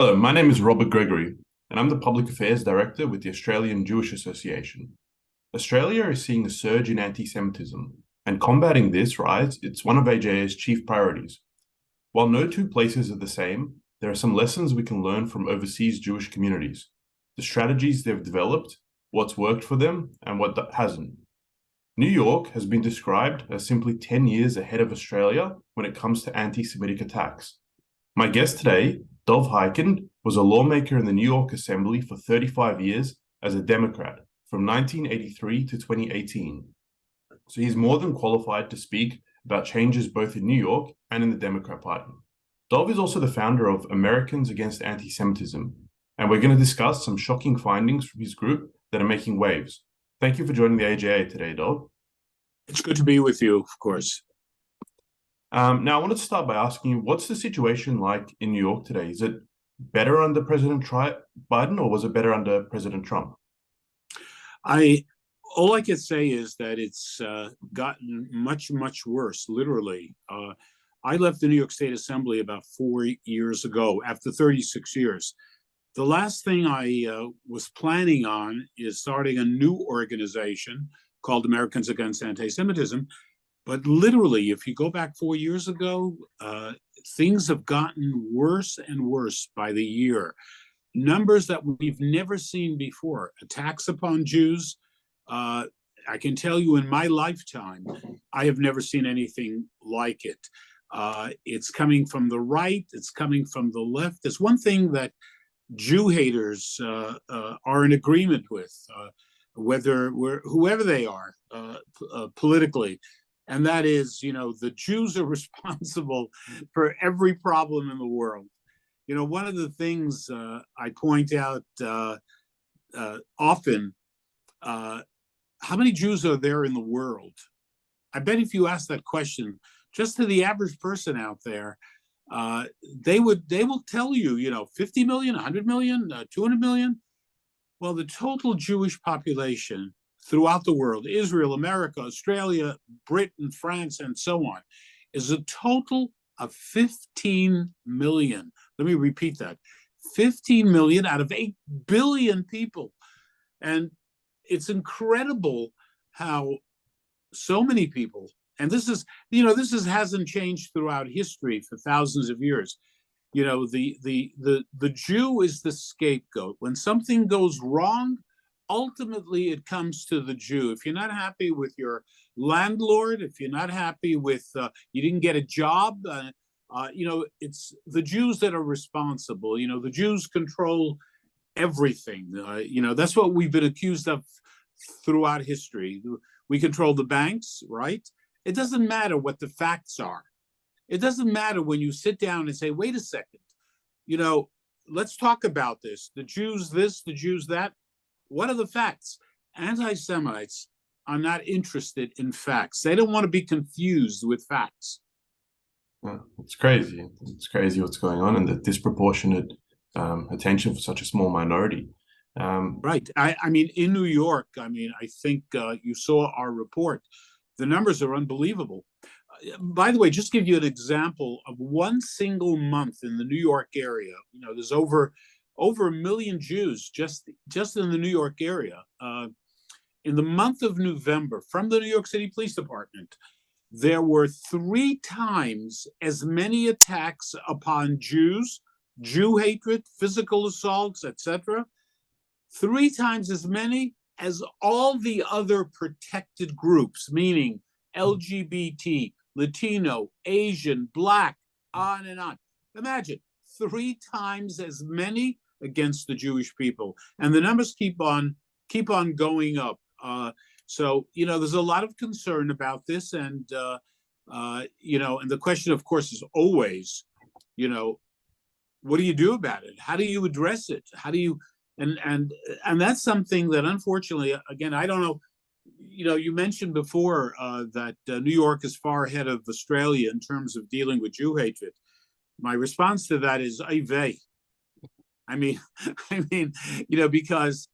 Hello, my name is Robert Gregory, and I'm the Public Affairs Director with the Australian Jewish Association. Australia is seeing a surge in anti-Semitism, and combating this rise, it's one of AJA's chief priorities. While no two places are the same, there are some lessons we can learn from overseas Jewish communities, the strategies they've developed, what's worked for them, and what hasn't. New York has been described as simply 10 years ahead of Australia when it comes to anti-Semitic attacks. My guest today, Dov Hikind, was a lawmaker in the New York Assembly for 35 years as a Democrat from 1983 to 2018. So he's more than qualified to speak about changes both in New York and in the Democrat Party. Dov is also the founder of Americans Against Antisemitism, and we're going to discuss some shocking findings from his group that are making waves. Thank you for joining the AJA today, Dov. It's good to be with you, of course. Now, I wanted to start by asking you, what's the situation like in New York today? Is it better under President Biden, or was it better under President Trump? All I can say is that it's gotten much, much worse, literally. I left the New York State Assembly about 4 years ago, after 36 years. The last thing I was planning on is starting a new organization called Americans Against Antisemitism. But literally, if you go back 4 years ago, things have gotten worse and worse by the year. Numbers that we've never seen before. Attacks upon Jews. I can tell you in my lifetime, I have never seen anything like it. It's coming from the right. It's coming from the left. There's one thing that Jew haters are in agreement with, whoever they are politically. And that is, the Jews are responsible for every problem in the world. One of the things I point out often, how many Jews are there in the world? I bet if you ask that question just to the average person out there, they will tell you, 50 million, 100 million, 200 million. Well, the total Jewish population throughout the world, Israel, America, Australia, Britain, France, and so on, is a total of 15 million. Let me repeat that. 15 million out of 8 billion people. And it's incredible how so many people, and this hasn't changed throughout history for thousands of years. The Jew is the scapegoat. When something goes wrong, ultimately, it comes to the Jew. If you're not happy with your landlord, if you're not happy with you didn't get a job, it's the Jews that are responsible. The Jews control everything. That's what we've been accused of throughout history. We control the banks, right? It doesn't matter what the facts are. It doesn't matter when you sit down and say, wait a second, let's talk about this. The Jews this, the Jews that. What are the facts? Anti-Semites are not interested in facts. They don't want to be confused with facts. It's crazy. It's crazy what's going on, and the disproportionate attention for such a small minority. Right. I mean, in New York, I think you saw our report. The numbers are unbelievable. By the way, just give you an example of one single month in the New York area. There's over 1 million Jews just in the New York area. In the month of November, from the New York City Police Department, there were 3 times as many attacks upon Jews, Jew hatred, physical assaults, etc. 3 times as many as all the other protected groups, meaning LGBT, Latino, Asian, Black, on and on. Imagine 3 times as many against the Jewish people, and the numbers keep on going up. So there's a lot of concern about this, and and the question, of course, is always, what do you do about it? How do you address it? How do you and that's something that, unfortunately, again, I don't know. You mentioned before that New York is far ahead of Australia in terms of dealing with Jew hatred. My response to that is, ay vey. I mean, because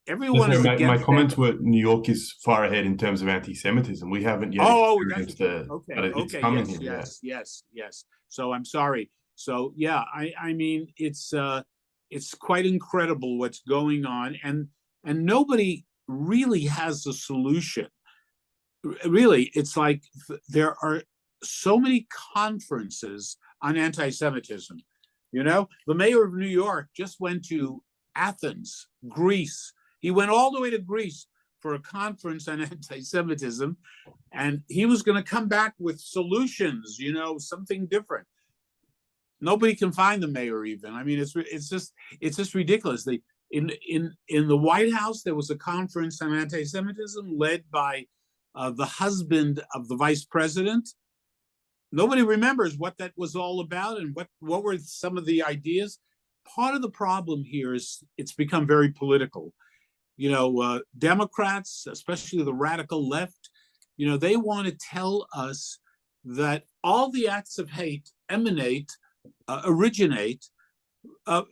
everyone is against. My comments were New York is far ahead in terms of anti-Semitism. We haven't yet experienced but it's coming here. Yes. So I'm sorry. So yeah, I mean it's quite incredible what's going on, and nobody really has a solution. Really, it's like there are so many conferences on anti-Semitism. You know, the mayor of New York just went to Athens, Greece. He went all the way to Greece for a conference on anti-Semitism, and he was going to come back with solutions, you know, something different. Nobody can find the mayor even. I mean, it's just ridiculous. They in the White House there was a conference on anti-Semitism led by the husband of the vice president. Nobody remembers what that was all about and what were some of the ideas. Part of the problem here is it's become very political. You know, Democrats, especially the radical left, you know, they want to tell us that all the acts of hate originate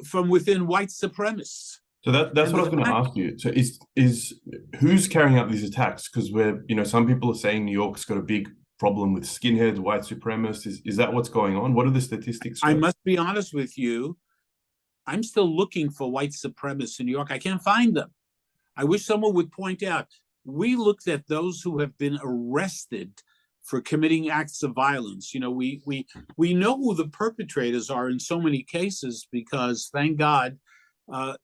from within white supremacists. So that's what I was going to ask you. So is who's carrying out these attacks? Because some people are saying New York's got a big problem with skinheads, white supremacists. Is that what's going on? What are the statistics? I must be honest with you. I'm still looking for white supremacists in New York. I can't find them. I wish someone would point out. We looked at those who have been arrested for committing acts of violence. You know, we know who the perpetrators are in so many cases because, thank God,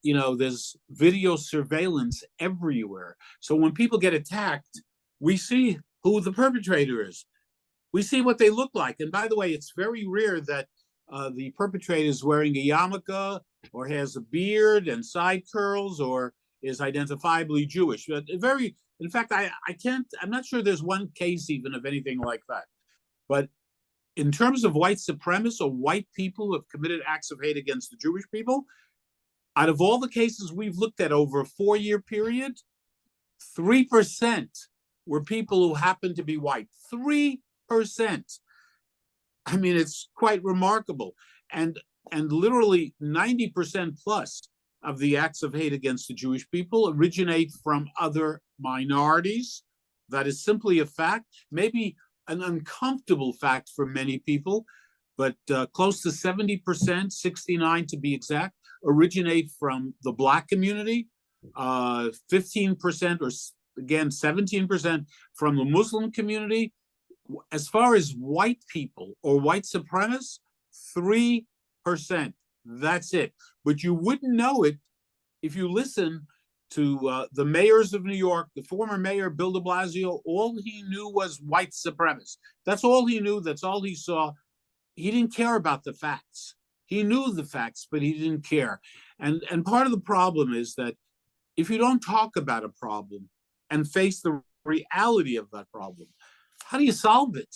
you know, there's video surveillance everywhere. So when people get attacked, we see who the perpetrator is. We see what they look like. And by the way, it's very rare that the perpetrator is wearing a yarmulke or has a beard and side curls or is identifiably Jewish. In fact, I'm not sure there's one case even of anything like that. But in terms of white supremacists or white people who have committed acts of hate against the Jewish people, out of all the cases we've looked at over a 4-year period, 3% were people who happened to be white. 3%. I mean, it's quite remarkable. And literally 90% plus of the acts of hate against the Jewish people originate from other minorities. That is simply a fact, maybe an uncomfortable fact for many people, but close to 70%, 69 to be exact, originate from the Black community, 15% or again, 17% from the Muslim community. As far as white people or white supremacists, 3%. That's it. But you wouldn't know it if you listen to the mayors of New York, the former mayor, Bill de Blasio. All he knew was white supremacists. That's all he knew. That's all he saw. He didn't care about the facts. He knew the facts, but he didn't care. And part of the problem is that if you don't talk about a problem and face the reality of that problem, how do you solve it?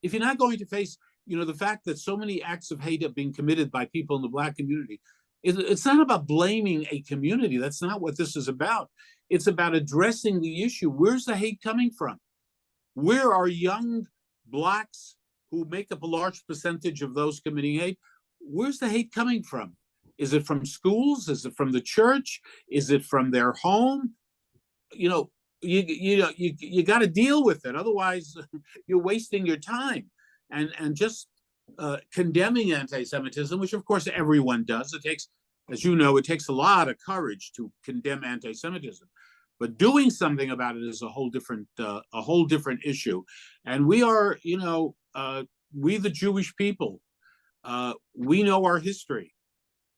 If you're not going to face, you know, the fact that so many acts of hate have been committed by people in the Black community, it's not about blaming a community. That's not what this is about. It's about addressing the issue. Where's the hate coming from? Where are young Blacks who make up a large percentage of those committing hate? Where's the hate coming from? Is it from schools? Is it from the church? Is it from their home? You know, you got to deal with it. Otherwise, you're wasting your time. And just condemning anti-Semitism, which of course everyone does. It takes, as you know, it takes a lot of courage to condemn anti-Semitism. But doing something about it is a whole different issue. And we are, you know, we the Jewish people, we know our history,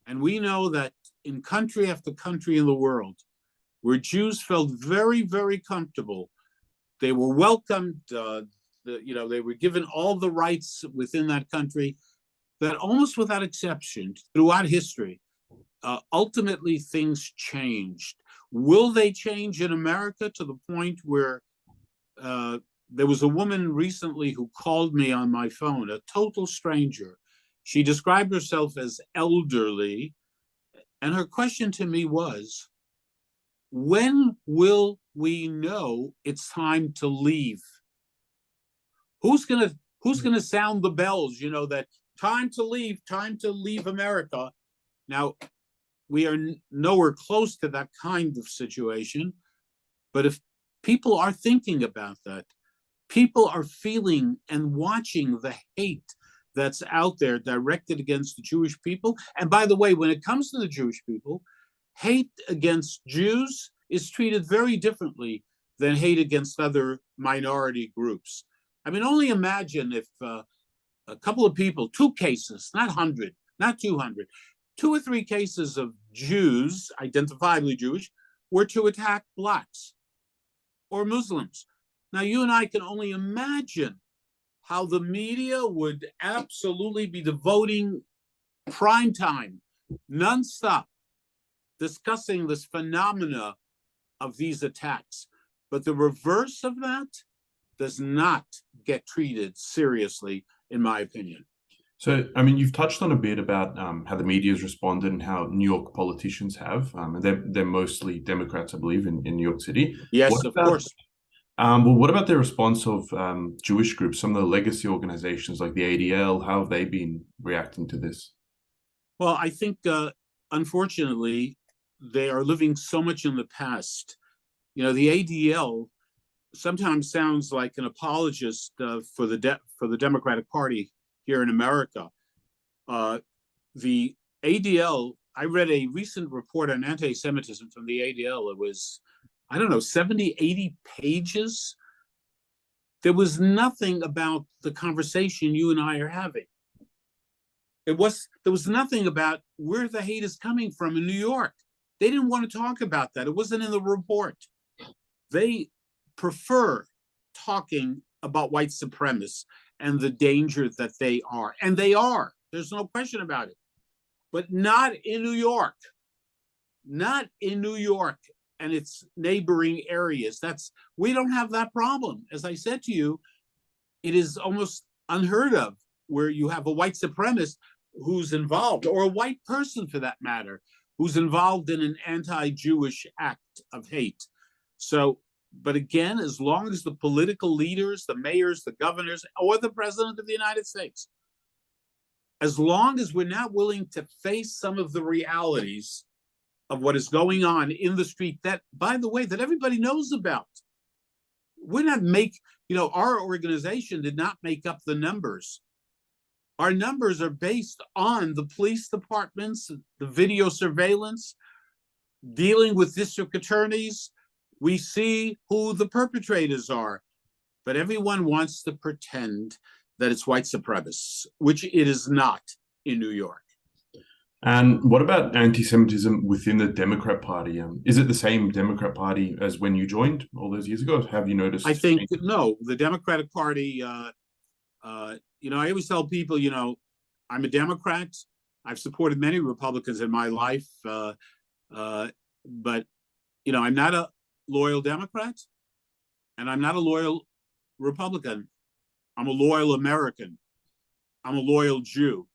and we know that in country after country in the world, where Jews felt very, very comfortable, they were welcomed. They were given all the rights within that country, that almost without exception, throughout history, ultimately things changed. Will they change in America to the point where there was a woman recently who called me on my phone, a total stranger. She described herself as elderly, and her question to me was, when will we know it's time to leave? Who's gonna sound the bells, you know, that time to leave America? Now, we are nowhere close to that kind of situation, but if people are thinking about that, people are feeling and watching the hate that's out there directed against the Jewish people. And by the way, when it comes to the Jewish people, hate against Jews is treated very differently than hate against other minority groups. I mean, only imagine if a couple of people, 2 cases, not 100, not 200, 2 or 3 cases of Jews, identifiably Jewish, were to attack blacks or Muslims. Now, you and I can only imagine how the media would absolutely be devoting prime time, nonstop, discussing this phenomena of these attacks. But the reverse of that does not get treated seriously, in my opinion. So, I mean, you've touched on a bit about how the media has responded and how New York politicians have. And they're mostly Democrats, I believe, in New York City. Yes, of course. Well, what about the response of Jewish groups, some of the legacy organizations like the ADL? How have they been reacting to this? Well, I think, unfortunately, they are living so much in the past. You know, the ADL sometimes sounds like an apologist for the Democratic Party here in America. The ADL, I read a recent report on anti-Semitism from the ADL. It was, I don't know, 70, 80 pages. There was nothing about the conversation you and I are having. There was nothing about where the hate is coming from in New York. They didn't want to talk about that. It wasn't in the report. They prefer talking about white supremacists and the danger that they are. And they are. There's no question about it. But not in New York. Not in New York and its neighboring areas. We don't have that problem. As I said to you, it is almost unheard of where you have a white supremacist who's involved, or a white person for that matter, who's involved in an anti-Jewish act of hate. So, but again, as long as the political leaders, the mayors, the governors, or the president of the United States, as long as we're not willing to face some of the realities of what is going on in the street, that, by the way, that everybody knows about. We're not our organization did not make up the numbers. Our numbers are based on the police departments, the video surveillance, dealing with district attorneys. We see who the perpetrators are, but everyone wants to pretend that it's white supremacists, which it is not in New York. And what about anti-Semitism within the Democrat Party? Is it the same Democrat Party as when you joined all those years ago? Have you noticed? I think, no, the Democratic Party, I always tell people, I'm a Democrat. I've supported many Republicans in my life, but, I'm not a loyal Democrat, and I'm not a loyal Republican. I'm a loyal American. I'm a loyal Jew.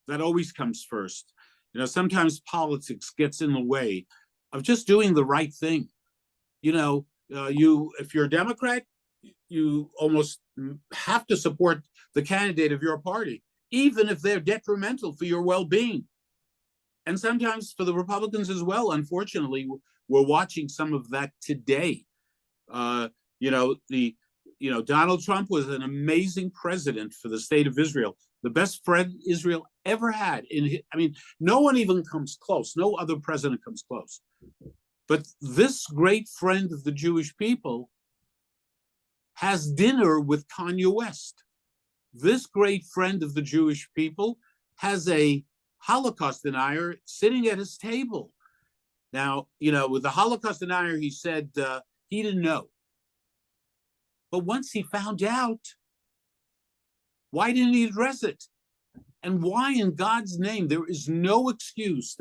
That always comes first. Sometimes politics gets in the way of just doing the right thing. If you're a Democrat, you almost have to support the candidate of your party, even if they're detrimental for your well-being. And sometimes for the Republicans as well, unfortunately, we're watching some of that today. Donald Trump was an amazing president for the state of Israel, the best friend Israel ever had. No one even comes close. No other president comes close. But this great friend of the Jewish people has dinner with Kanye West. This great friend of the Jewish people has a Holocaust denier sitting at his table. Now, with the Holocaust denier, he said he didn't know. But once he found out, why didn't he address it? And why, in God's name? There is no excuse.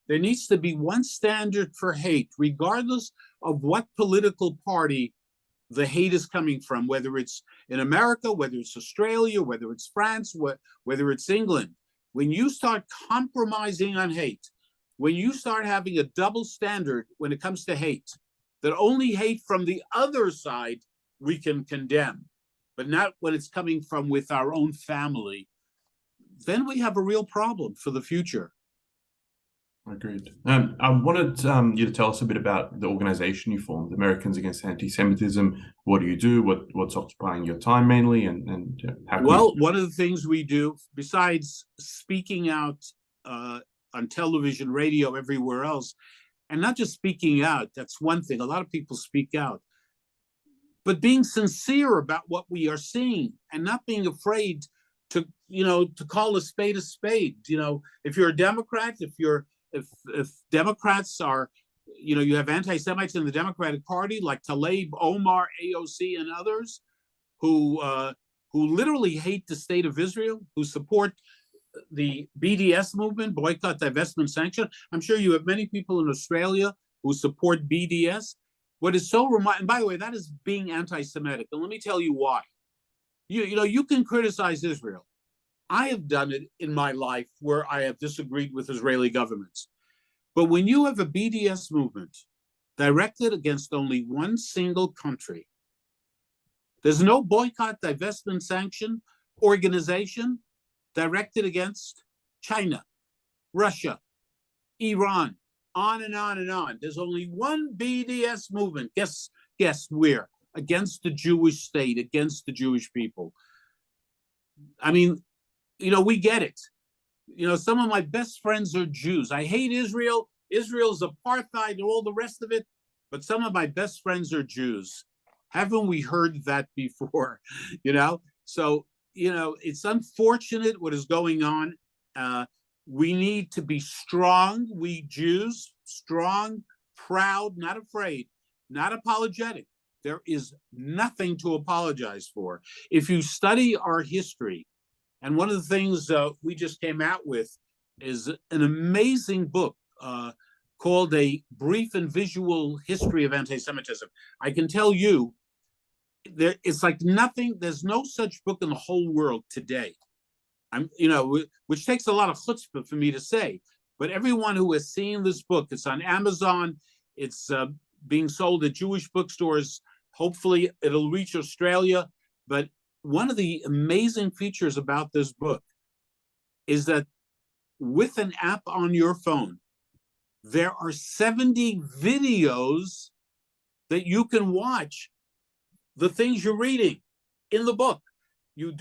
There needs to be one standard for hate, regardless of what political party the hate is coming from, whether it's in America, whether it's Australia, whether it's France, whether it's England. When you start compromising on hate, when you start having a double standard when it comes to hate, that only hate from the other side we can condemn, but not when it's coming from with our own family, then we have a real problem for the future. Agreed. I wanted you to tell us a bit about the organization you formed, Americans Against Anti-Semitism. What do you do? What's occupying your time mainly, and how can Well, one of the things we do, besides speaking out on television, radio, everywhere else, and not just speaking out, that's one thing. A lot of people speak out, but being sincere about what we are seeing and not being afraid to, to call a spade a spade. If you're a Democrat, if Democrats are, you have anti-Semites in the Democratic Party like Tlaib, Omar, AOC, and others who literally hate the state of Israel, who support the BDS movement, boycott, divestment, sanction. I'm sure you have many people in Australia who support BDS. What is so remarkable, and by the way, that is being anti-Semitic. And let me tell you why. You can criticize Israel. I have done it in my life where I have disagreed with Israeli governments. But when you have a BDS movement directed against only one single country, there's no boycott, divestment, sanction organization directed against China, Russia, Iran, on and on and on. There's only one BDS movement. Guess where? Against the Jewish state, against the Jewish people. I mean, we get it. Some of my best friends are Jews. I hate Israel. Israel's apartheid and all the rest of it. But some of my best friends are Jews. Haven't we heard that before? So, it's unfortunate what is going on. We need to be strong, we Jews, strong, proud, not afraid, not apologetic. There is nothing to apologize for. If you study our history, and one of the things we just came out with is an amazing book called A Brief and Visual History of Anti-Semitism. I can tell you, it's like nothing, there's no such book in the whole world today. Which takes a lot of chutzpah for me to say, but everyone who has seen this book, it's on Amazon, it's being sold at Jewish bookstores. Hopefully it'll reach Australia. But one of the amazing features about this book is that with an app on your phone, there are 70 videos that you can watch the things you're reading in the book. You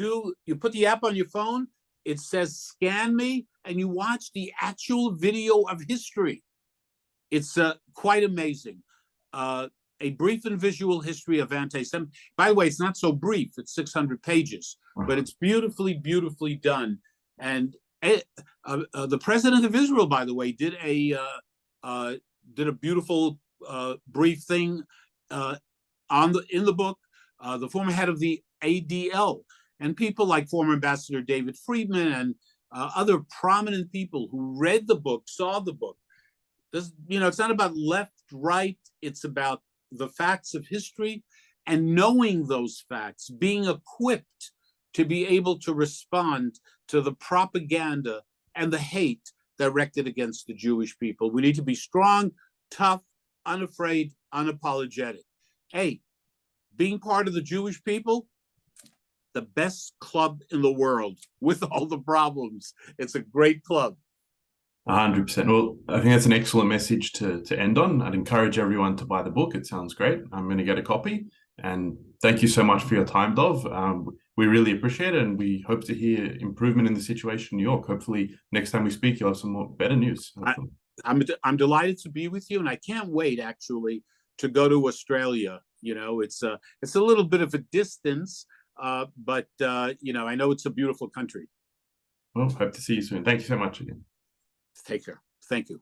put the app on your phone, it says scan me, and you watch the actual video of history. It's quite amazing. A Brief and Visual History of Anti-Semitism. By the way, it's not so brief, it's 600 pages, but it's beautifully, beautifully done. And the president of Israel, by the way, did a beautiful brief thing in the book. The former head of the ADL, and people like former Ambassador David Friedman and other prominent people who read the book, saw the book. It's not about left, right. It's about the facts of history and knowing those facts, being equipped to be able to respond to the propaganda and the hate directed against the Jewish people. We need to be strong, tough, unafraid, unapologetic. Hey, being part of the Jewish people, the best club in the world with all the problems. It's a great club. 100%. Well, I think that's an excellent message to end on. I'd encourage everyone to buy the book. It sounds great. I'm going to get a copy. And thank you so much for your time, Dov. We really appreciate it, and we hope to hear improvement in the situation in New York. Hopefully, next time we speak, you'll have some more better news. I'm delighted to be with you, and I can't wait actually to go to Australia. It's a little bit of a distance, but I know it's a beautiful country. Well, hope to see you soon. Thank you so much again. Take care. Thank you.